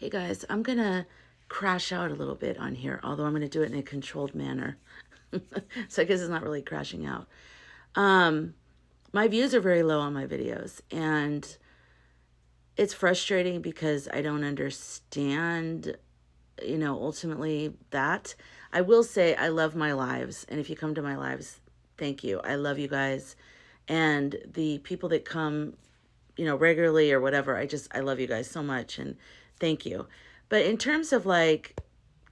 Hey guys, I'm gonna crash out a little bit on here, although I'm gonna do it in a controlled manner. So I guess it's not really crashing out. Um, my views are very low on my videos, and it's frustrating because I don't understand, ultimately that. I will say I love my lives, and if you come to my lives, thank you. I love you guys. And the people that come, regularly or whatever, I love you guys so much and thank you. But in terms of like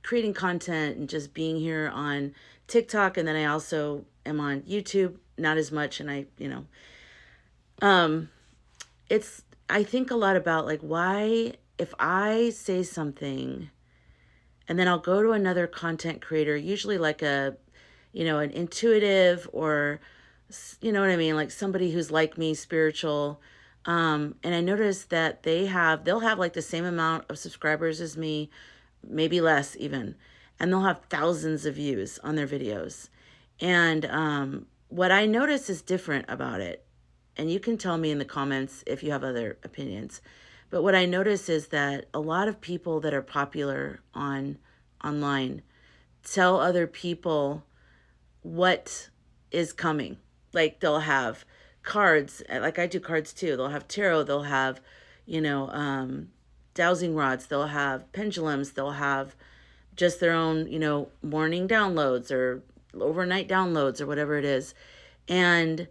creating content and just being here on TikTok, and then I also am on YouTube, not as much, and um it's I think a lot about like why if I say something and then I'll go to another content creator, usually like an intuitive or you know what I mean, like somebody who's like me, spiritual. And I noticed that they'll have like the same amount of subscribers as me, maybe less even, and they'll have thousands of views on their videos. And what I notice is different about it, and you can tell me in the comments if you have other opinions. But what I notice is that a lot of people that are popular online tell other people what is coming. Like they'll have cards, like I do cards too. They'll have tarot, they'll have, you know, dowsing rods, they'll have pendulums, they'll have just their own, morning downloads or overnight downloads or whatever it is. And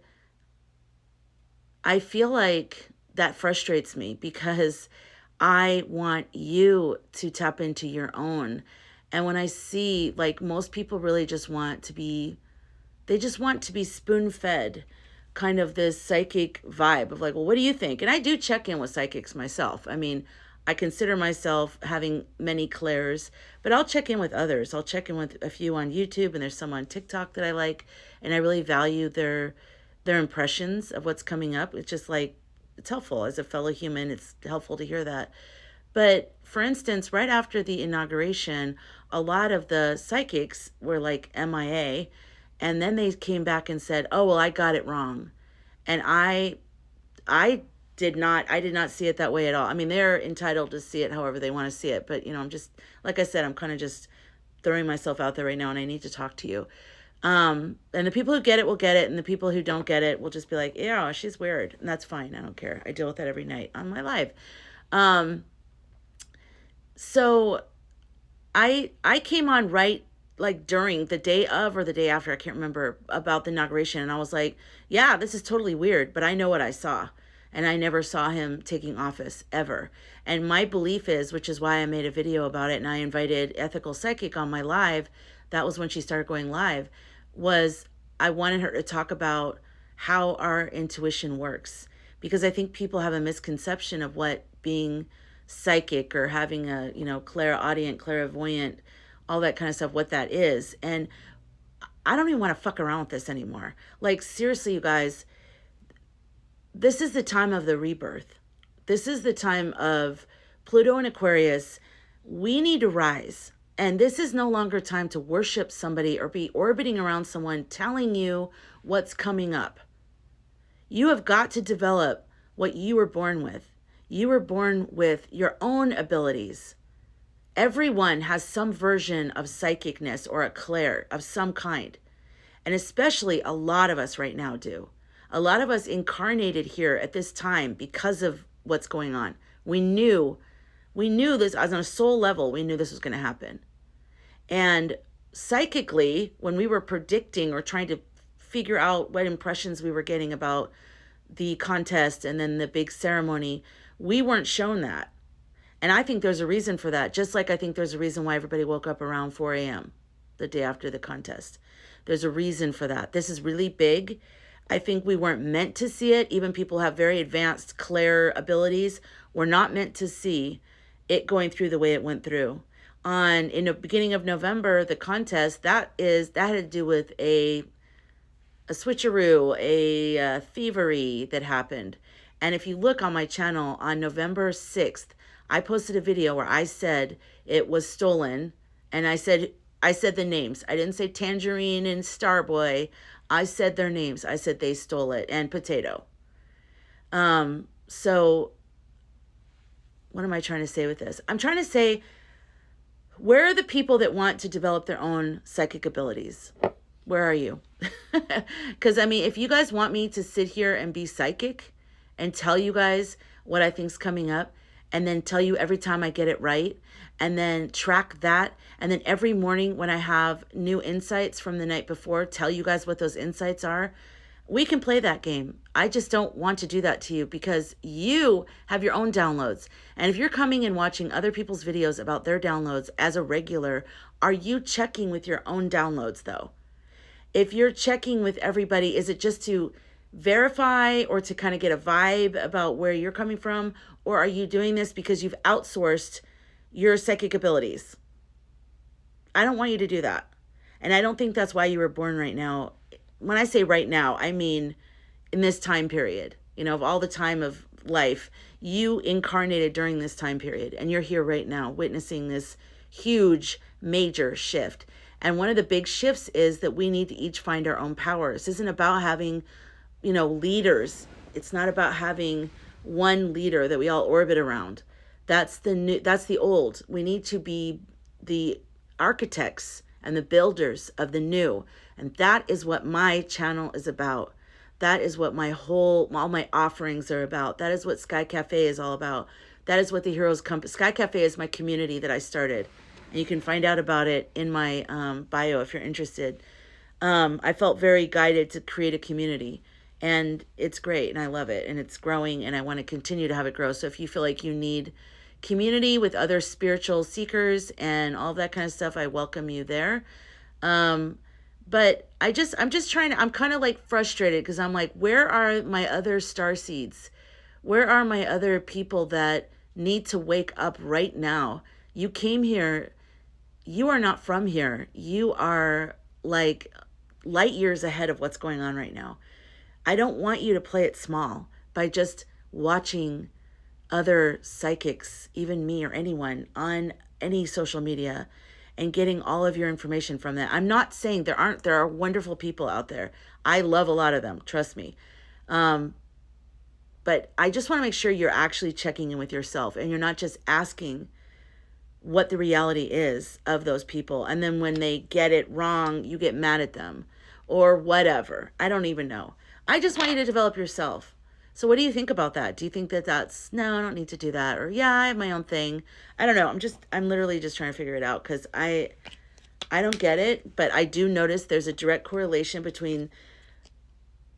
I feel like that frustrates me because I want you to tap into your own. And when I see like most people really just want to be they just want to be spoon fed kind of this psychic vibe of like, well, what do you think? And I do check in with psychics myself. I mean, I consider myself having many clairs, but I'll check in with others. I'll check in with a few on YouTube, and there's some on TikTok that I like, and I really value their impressions of what's coming up. It's just like it's helpful as a fellow human. It's helpful to hear that. But for instance, right after the inauguration, a lot of the psychics were like MIA, and then they came back and said, "Oh, well, I got it wrong." And I did not see it that way at all. I mean, they're entitled to see it however they want to see it, but I'm just like I said, I'm kind of just throwing myself out there right now, and I need to talk to you. And the people who get it will get it, and the people who don't get it will just be like, "Yeah, she's weird," and that's fine. I don't care. I deal with that every night on my live. Um, so I came on right like during the day of or the day after, I can't remember, about the inauguration, and I was like, yeah, this is totally weird, but I know what I saw. And I never saw him taking office ever. And my belief is, which is why I made a video about it and I invited Ethical Psychic on my live, that was when she started going live, was I wanted her to talk about how our intuition works. Because I think people have a misconception of what being psychic or having a, clairaudient, clairvoyant, all that kind of stuff, what that is. And I don't even want to fuck around with this anymore. Like, seriously, you guys, this is the time of the rebirth. This is the time of Pluto and Aquarius. We need to rise. And this is no longer time to worship somebody or be orbiting around someone telling you what's coming up. You have got to develop what you were born with. You were born with your own abilities. Everyone has some version of psychicness or a clair of some kind. And especially a lot of us right now do. A lot of us incarnated here at this time because of what's going on. We knew this as on a soul level, we knew this was going to happen. And psychically, when we were predicting or trying to figure out what impressions we were getting about the contest and then the big ceremony, we weren't shown that. And I think there's a reason for that, just like I think there's a reason why everybody woke up around 4 a.m. the day after the contest. There's a reason for that. This is really big. I think we weren't meant to see it. Even people who have very advanced clair abilities were not meant to see it going through the way it went through. In the beginning of November, the contest, that had to do with a switcheroo, a thievery that happened. And if you look on my channel on November 6th, I posted a video where I said it was stolen, and I said the names. I didn't say Tangerine and Starboy. I said their names. I said they stole it, and Potato. So what am I trying to say with this? I'm trying to say, where are the people that want to develop their own psychic abilities? Where are you? Because, I mean, if you guys want me to sit here and be psychic and tell you guys what I think's coming up, and then tell you every time I get it right, and then track that, and then every morning when I have new insights from the night before, tell you guys what those insights are, we can play that game. I just don't want to do that to you because you have your own downloads. And if you're coming and watching other people's videos about their downloads as a regular, are you checking with your own downloads though? If you're checking with everybody, is it just to verify or to kind of get a vibe about where you're coming from? Or are you doing this because you've outsourced your psychic abilities? I don't want you to do that. And I don't think that's why you were born right now. When I say right now, I mean in this time period, of all the time of life, you incarnated during this time period, and you're here right now witnessing this huge, major shift. And one of the big shifts is that we need to each find our own power. This isn't about having, leaders. It's not about having one leader that we all orbit around. That's the new, that's the old. We need to be the architects and the builders of the new. And that is what my channel is about. That is what all my offerings are about. That is what Sky Cafe is all about. That is what the Heroes Compass. Sky Cafe is my community that I started. And you can find out about it in my bio if you're interested. I felt very guided to create a community. And it's great, and I love it, and it's growing, and I want to continue to have it grow. So if you feel like you need community with other spiritual seekers and all that kind of stuff, I welcome you there. But I'm just trying to, I'm kind of like frustrated because I'm like, where are my other starseeds? Where are my other people that need to wake up right now? You came here, you are not from here. You are like light years ahead of what's going on right now. I don't want you to play it small by just watching other psychics, even me or anyone on any social media, and getting all of your information from that. I'm not saying there are wonderful people out there. I love a lot of them, trust me. But I just want to make sure you're actually checking in with yourself and you're not just asking what the reality is of those people. And then when they get it wrong, you get mad at them or whatever. I don't even know. I just want you to develop yourself. So what do you think about that? Do you think that that's, no, I don't need to do that? Or yeah, I have my own thing. I don't know. I'm literally just trying to figure it out because I don't get it, but I do notice there's a direct correlation between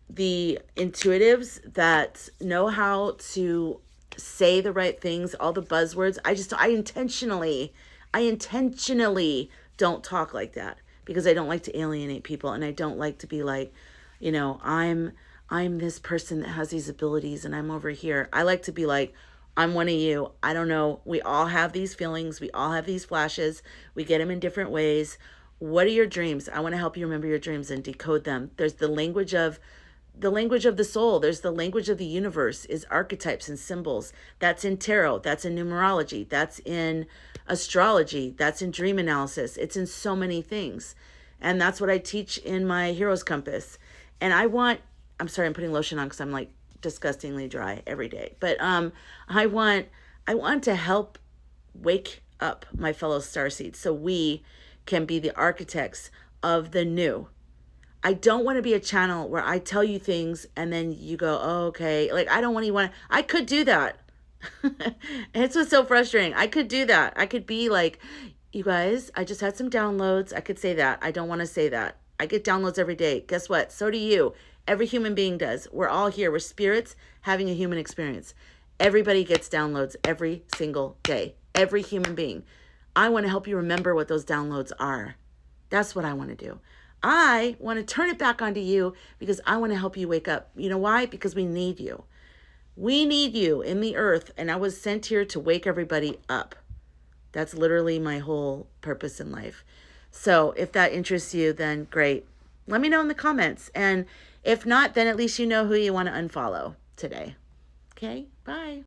the intuitives that know how to say the right things, all the buzzwords. I intentionally don't talk like that because I don't like to alienate people, and I don't like to be like, I'm this person that has these abilities and I'm over here. I like to be like, I'm one of you. I don't know. We all have these feelings. We all have these flashes. We get them in different ways. What are your dreams? I want to help you remember your dreams and decode them. There's the language of the soul. There's the language of the universe is archetypes and symbols. That's in tarot. That's in numerology. That's in astrology. That's in dream analysis. It's in so many things. And that's what I teach in my Heroes Compass. And I'm sorry, I'm putting lotion on because I'm like disgustingly dry every day. But I want to help wake up my fellow starseeds so we can be the architects of the new. I don't want to be a channel where I tell you things and then you go, oh, okay. Like, I don't want to, I could do that. It's what's so frustrating. I could do that. I could be like, you guys, I just had some downloads. I could say that. I don't want to say that. I get downloads every day. Guess what? So do you. Every human being does. We're all here. We're spirits having a human experience. Everybody gets downloads every single day. Every human being. I want to help you remember what those downloads are. That's what I want to do. I want to turn it back onto you because I want to help you wake up. You know why? Because we need you. We need you in the earth, and I was sent here to wake everybody up. That's literally my whole purpose in life. So if that interests you, then great. Let me know in the comments. And if not, then at least you know who you want to unfollow today. Okay, bye.